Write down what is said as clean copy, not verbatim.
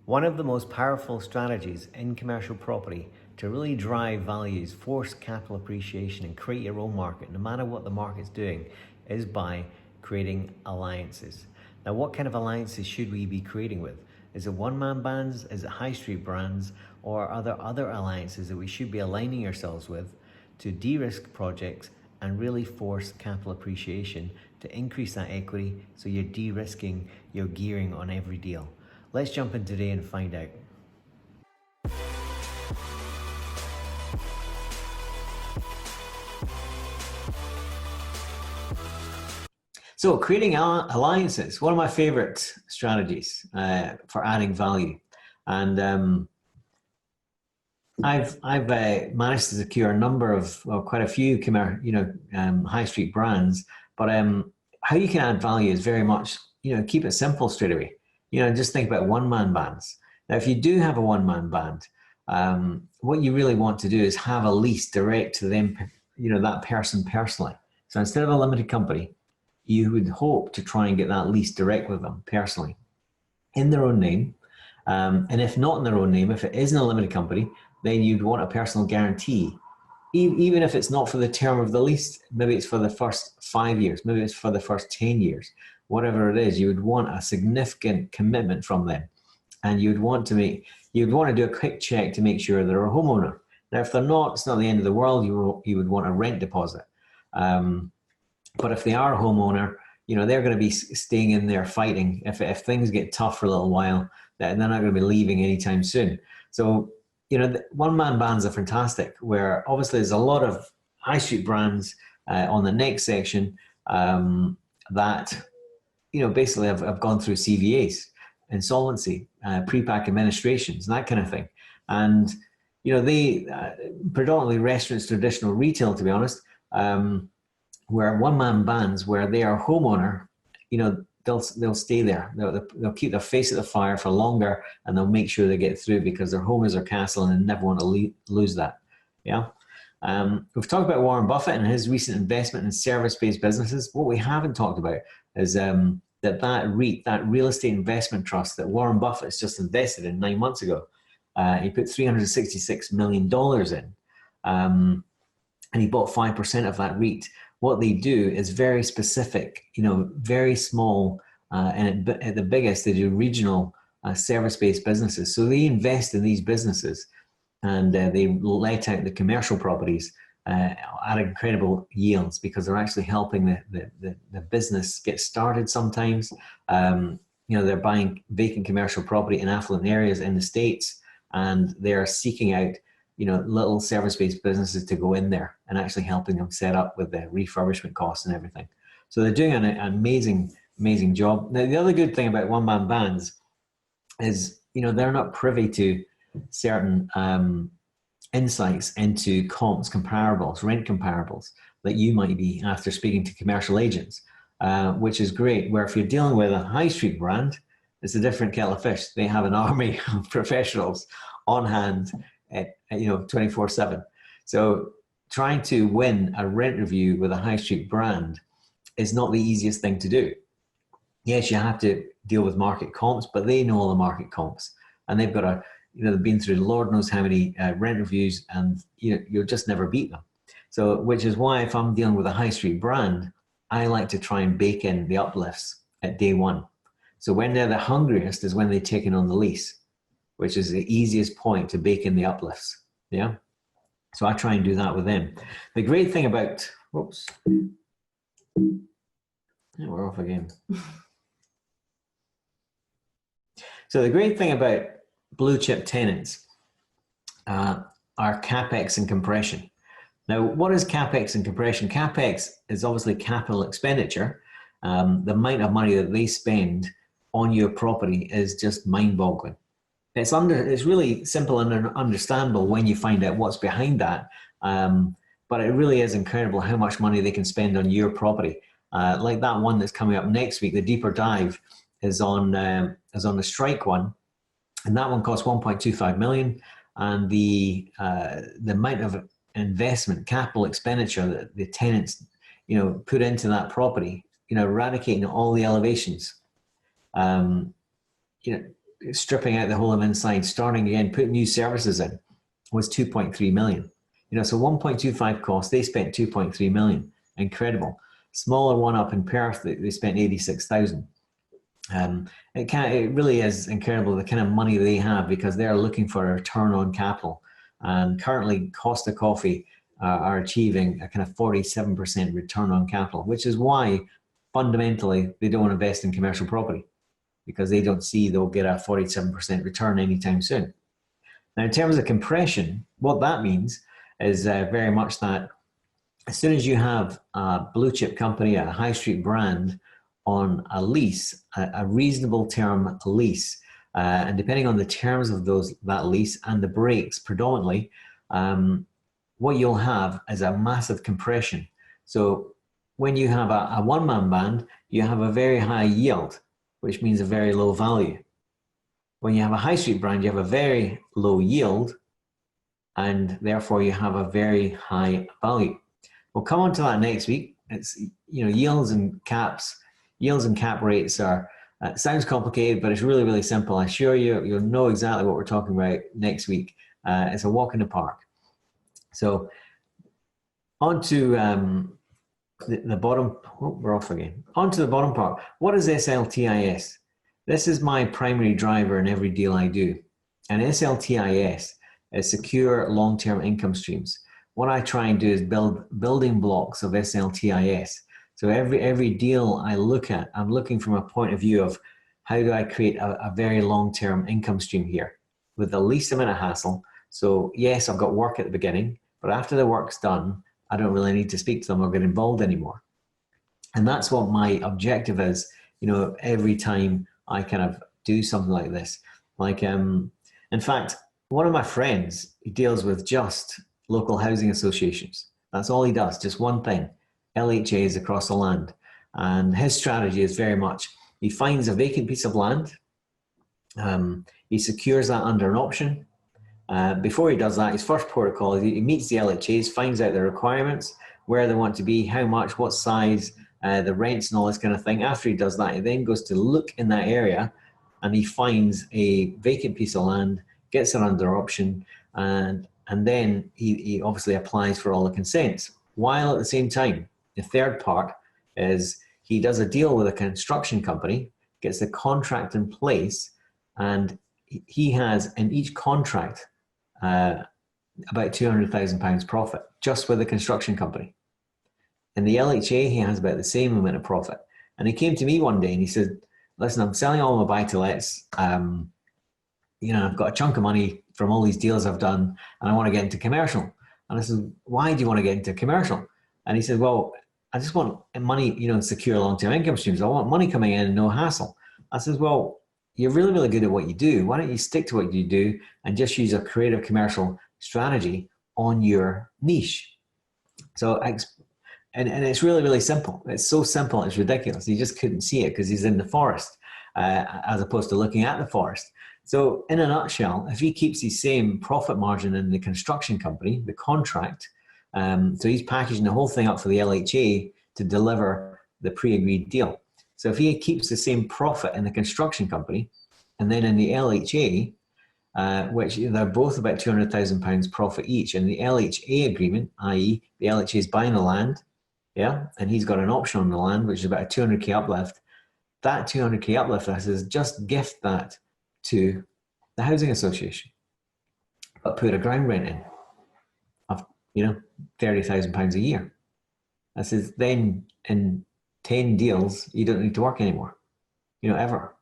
One of the most powerful strategies in commercial property to really drive values, force capital appreciation, and create your own market, no matter what the market's doing, is by creating alliances. Now, what kind of alliances should we be creating with? Is it one-man bands? Is it high street brands? Or are there other alliances that we should be aligning ourselves with to de-risk projects and really force capital appreciation to increase that equity so you're de-risking your gearing on every deal? Let's jump in today and find out. So creating alliances, one of my favorite strategies for adding value. And I've managed to secure a number of, well, quite a few high street brands, but how you can add value is very much, keep it simple straight away. Just think about one-man bands. Now, if you do have a one-man band, what you really want to do is have a lease direct to them, that person personally. So instead of a limited company, you would hope to try and get that lease direct with them personally in their own name. And if not in their own name, if it isn't a limited company, then you'd want a personal guarantee. Even if it's not for the term of the lease, maybe it's for the first 5 years, maybe it's for the first 10 years, whatever it is, you would want a significant commitment from them. And you'd want to do a quick check to make sure they're a homeowner. Now, if they're not, it's not the end of the world. You would want a rent deposit. But if they are a homeowner, they're going to be staying in there fighting. If things get tough for a little while, then they're not going to be leaving anytime soon. So, one-man bands are fantastic, where obviously there's a lot of high street brands on the next section that, basically have gone through CVAs, insolvency, pre-pack administrations, and that kind of thing. And, they predominantly restaurants, traditional retail, to be honest, where one-man bands, where they are homeowner, they'll stay there. They'll keep their face at the fire for longer, and they'll make sure they get through because their home is their castle and they never want to lose that. Yeah. We've talked about Warren Buffett and his recent investment in service-based businesses. What we haven't talked about is that REIT, that real estate investment trust that Warren Buffett has just invested in 9 months ago. He put $366 million in, and he bought 5% of that REIT. What they do is very specific, very small, and at the biggest, they do regional service-based businesses. So they invest in these businesses, and they let out the commercial properties at incredible yields because they're actually helping the business get started sometimes. They're buying vacant commercial property in affluent areas in the States, and they're seeking out little service-based businesses to go in there and actually helping them set up with the refurbishment costs and everything. So they're doing an amazing, amazing job. Now, the other good thing about one-man bands is, they're not privy to certain insights into comps, comparables, rent comparables that you might be after speaking to commercial agents, which is great. Where if you're dealing with a high street brand, it's a different kettle of fish. They have an army of professionals on hand at 24/7. So trying to win a rent review with a high street brand is not the easiest thing to do. Yes, you have to deal with market comps, but they know all the market comps, and they've got they've been through Lord knows how many rent reviews, and you'll just never beat them. So, which is why if I'm dealing with a high street brand, I like to try and bake in the uplifts at day one. So when they're the hungriest is when they're taking on the lease, which is the easiest point to bake in the uplifts. Yeah. So I try and do that with them. The great thing about, whoops, yeah, we're off again. So the great thing about blue chip tenants are Capex and Compression. Now, what is Capex and Compression? Capex is obviously capital expenditure. The amount of money that they spend on your property is just mind-boggling. It's really simple and understandable when you find out what's behind that. But it really is incredible how much money they can spend on your property. Like that one that's coming up next week, the deeper dive is on the strike one, and that one costs 1.25 million. And the amount of investment, capital expenditure that the tenants, put into that property, eradicating all the elevations. stripping out the whole of inside, starting again, putting new services in, was 2.3 million. So 1.25 cost, they spent 2.3 million. Incredible. Smaller one up in Perth, they spent 86,000. It really is incredible the kind of money they have, because they're looking for a return on capital. And currently, Costa Coffee are achieving a kind of 47% return on capital, which is why fundamentally they don't invest in commercial property, because they don't see they'll get a 47% return anytime soon. Now, in terms of compression, what that means is very much that as soon as you have a blue chip company, a high street brand on a lease, a reasonable term lease, and depending on the terms of that lease and the breaks predominantly, what you'll have is a massive compression. So when you have a one-man band, you have a very high yield, which means a very low value. When you have a high street brand, you have a very low yield, and therefore you have a very high value. We'll come on to that next week. It's, yields and cap rates are, sounds complicated, but it's really, really simple. I assure you, you'll know exactly what we're talking about next week. It's a walk in the park. So on to the bottom, we're off again. On to the bottom part. What is SLTIS? This is my primary driver in every deal I do. And SLTIS is secure long-term income streams. What I try and do is build building blocks of SLTIS. So every deal I look at, I'm looking from a point of view of how do I create a very long-term income stream here with the least amount of hassle. So yes, I've got work at the beginning, but after the work's done, I don't really need to speak to them or get involved anymore. And that's what my objective is, every time I kind of do something like this. Like, in fact, one of my friends, he deals with just local housing associations. That's all he does, just one thing, LHAs across the land. And his strategy is very much, he finds a vacant piece of land, he secures that under an option. Before he does that, his first protocol is he meets the LHAs, finds out their requirements, where they want to be, how much, what size, the rents and all this kind of thing. After he does that, he then goes to look in that area and he finds a vacant piece of land, gets it under option, and then he obviously applies for all the consents. While at the same time, the third part is he does a deal with a construction company, gets the contract in place, and he has in each contract about £200,000 profit just with the construction company. In the LHA, he has about the same amount of profit. And he came to me one day and he said, listen, I'm selling all my buy-to-lets. I've got a chunk of money from all these deals I've done and I want to get into commercial. And I said, why do you want to get into commercial? And he said, well, I just want money, secure long-term income streams. I want money coming in and no hassle. I said, well, you're really, really good at what you do. Why don't you stick to what you do and just use a creative commercial strategy on your niche? So, and it's really, really simple. It's so simple, it's ridiculous. You just couldn't see it because he's in the forest as opposed to looking at the forest. So in a nutshell, if he keeps the same profit margin in the construction company, the contract, so he's packaging the whole thing up for the LHA to deliver the pre-agreed deal. So if he keeps the same profit in the construction company, and then in the LHA, which they're both about £200,000 profit each, in the LHA agreement, i.e. the LHA is buying the land, and he's got an option on the land, which is about a 200k uplift. That 200k uplift, I says, just gift that to the housing association, but put a ground rent in of £30,000 a year. I says, then in 10 deals, you don't need to work anymore, ever.